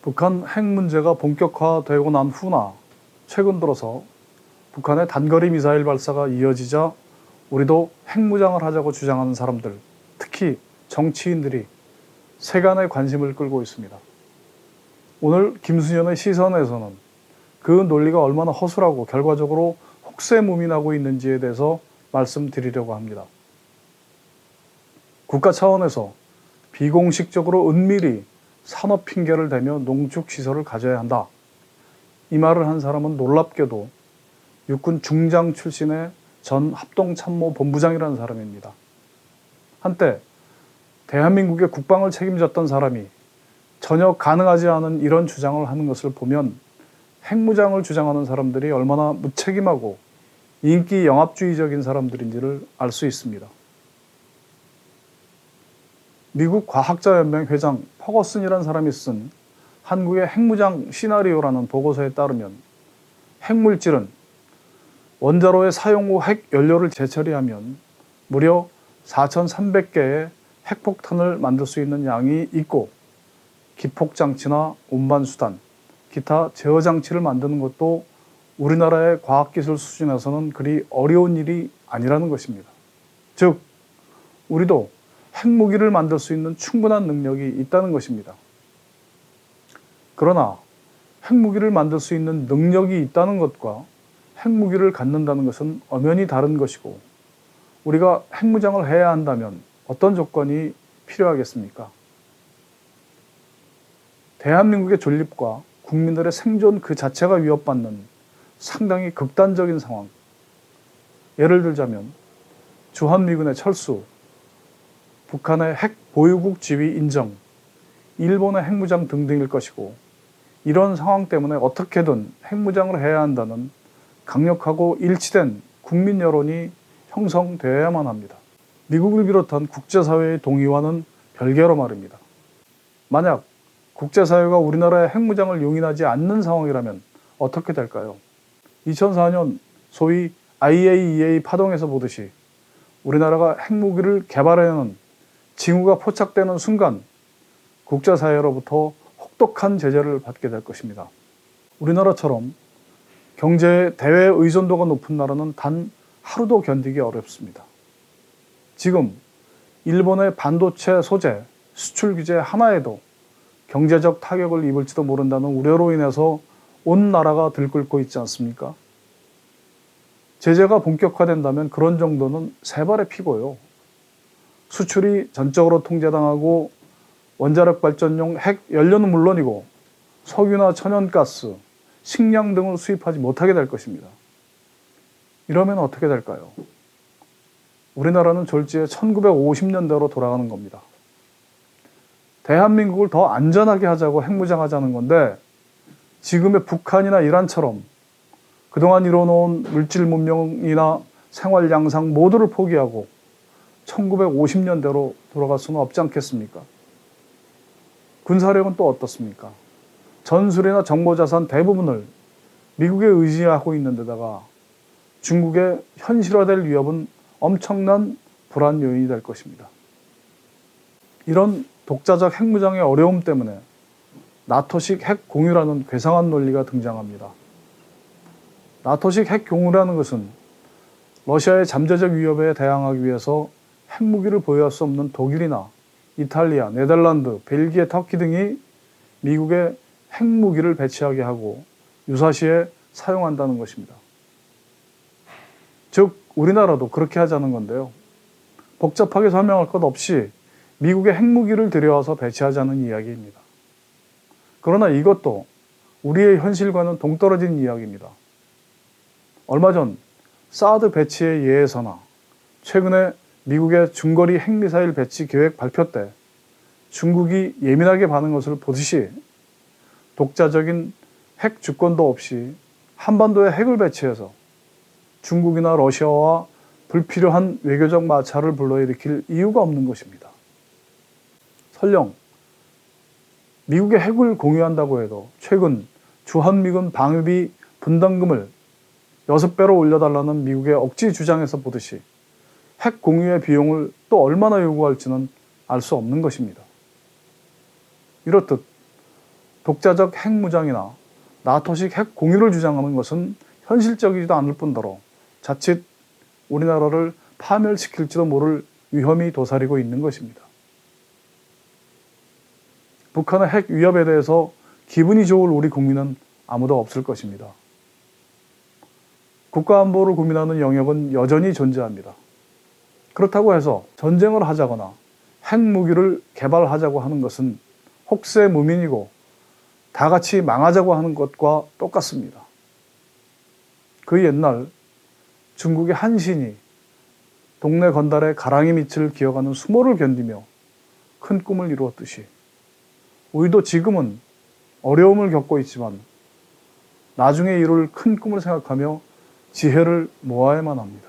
북한 핵 문제가 본격화되고 난 후나 최근 들어서 북한의 단거리 미사일 발사가 이어지자 우리도 핵무장을 하자고 주장하는 사람들, 특히 정치인들이 세간의 관심을 끌고 있습니다. 오늘 김수현의 시선에서는 그 논리가 얼마나 허술하고 결과적으로 혹세무민하고 있는지에 대해서 말씀드리려고 합니다. 국가 차원에서 비공식적으로 은밀히 산업 핑계를 대며 농축시설을 가져야 한다. 이 말을 한 사람은 놀랍게도 육군 중장 출신의 전 합동참모본부장이라는 사람입니다. 한때 대한민국의 국방을 책임졌던 사람이 전혀 가능하지 않은 이런 주장을 하는 것을 보면 핵무장을 주장하는 사람들이 얼마나 무책임하고 인기 영합주의적인 사람들인지를 알 수 있습니다. 미국 과학자연맹 회장 퍼거슨이라는 사람이 쓴 한국의 핵무장 시나리오라는 보고서에 따르면 핵물질은 원자로의 사용 후 핵연료를 재처리하면 무려 4,300개의 핵폭탄을 만들 수 있는 양이 있고, 기폭장치나 운반수단, 기타 제어장치를 만드는 것도 우리나라의 과학기술 수준에서는 그리 어려운 일이 아니라는 것입니다. 즉, 우리도 핵무기를 만들 수 있는 충분한 능력이 있다는 것입니다. 그러나 핵무기를 만들 수 있는 능력이 있다는 것과 핵무기를 갖는다는 것은 엄연히 다른 것이고, 우리가 핵무장을 해야 한다면 어떤 조건이 필요하겠습니까? 대한민국의 존립과 국민들의 생존 그 자체가 위협받는 상당히 극단적인 상황. 예를 들자면 주한미군의 철수, 북한의 핵 보유국 지위 인정, 일본의 핵무장 등등일 것이고, 이런 상황 때문에 어떻게든 핵무장을 해야 한다는 강력하고 일치된 국민 여론이 형성되어야만 합니다. 미국을 비롯한 국제사회의 동의와는 별개로 말입니다. 만약 국제사회가 우리나라의 핵무장을 용인하지 않는 상황이라면 어떻게 될까요? 2004년 소위 IAEA 파동에서 보듯이 우리나라가 핵무기를 개발해내는 징후가 포착되는 순간 국제사회로부터 혹독한 제재를 받게 될 것입니다. 우리나라처럼 경제의 대외 의존도가 높은 나라는 단 하루도 견디기 어렵습니다. 지금 일본의 반도체 소재 수출 규제 하나에도 경제적 타격을 입을지도 모른다는 우려로 인해서 온 나라가 들끓고 있지 않습니까? 제재가 본격화된다면 그런 정도는 세 발의 피고요. 수출이 전적으로 통제당하고 원자력 발전용 핵 연료는 물론이고 석유나 천연가스, 식량 등을 수입하지 못하게 될 것입니다. 이러면 어떻게 될까요? 우리나라는 졸지에 1950년대로 돌아가는 겁니다. 대한민국을 더 안전하게 하자고 핵무장하자는 건데, 지금의 북한이나 이란처럼 그동안 이뤄놓은 물질 문명이나 생활 양상 모두를 포기하고 1950년대로 돌아갈 수는 없지 않겠습니까? 군사력은 또 어떻습니까? 전술이나 정보자산 대부분을 미국에 의지하고 있는 데다가 중국의 현실화될 위협은 엄청난 불안 요인이 될 것입니다. 이런 독자적 핵무장의 어려움 때문에 나토식 핵 공유라는 괴상한 논리가 등장합니다. 나토식 핵 공유라는 것은 러시아의 잠재적 위협에 대항하기 위해서 핵무기를 보유할 수 없는 독일이나 이탈리아, 네덜란드, 벨기에, 터키 등이 미국에 핵무기를 배치하게 하고 유사시에 사용한다는 것입니다. 즉, 우리나라도 그렇게 하자는 건데요. 복잡하게 설명할 것 없이 미국의 핵무기를 들여와서 배치하자는 이야기입니다. 그러나 이것도 우리의 현실과는 동떨어진 이야기입니다. 얼마 전 사드 배치에 예해서나 최근에 미국의 중거리 핵미사일 배치 계획 발표 때 중국이 예민하게 반응한 것을 보듯이 독자적인 핵 주권도 없이 한반도에 핵을 배치해서 중국이나 러시아와 불필요한 외교적 마찰을 불러일으킬 이유가 없는 것입니다. 설령 미국의 핵을 공유한다고 해도 최근 주한미군 방위비 분담금을 6배로 올려달라는 미국의 억지 주장에서 보듯이 핵 공유의 비용을 또 얼마나 요구할지는 알 수 없는 것입니다. 이렇듯 독자적 핵무장이나 나토식 핵 공유를 주장하는 것은 현실적이지도 않을 뿐더러 자칫 우리나라를 파멸시킬지도 모를 위험이 도사리고 있는 것입니다. 북한의 핵 위협에 대해서 기분이 좋을 우리 국민은 아무도 없을 것입니다. 국가안보를 고민하는 영역은 여전히 존재합니다. 그렇다고 해서 전쟁을 하자거나 핵무기를 개발하자고 하는 것은 혹세무민이고 다 같이 망하자고 하는 것과 똑같습니다. 그 옛날 중국의 한 신이 동네 건달의 가랑이 밑을 기어가는 수모를 견디며 큰 꿈을 이루었듯이 우리도 지금은 어려움을 겪고 있지만 나중에 이룰 큰 꿈을 생각하며 지혜를 모아야만 합니다.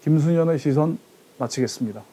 김순현의 시선 마치겠습니다.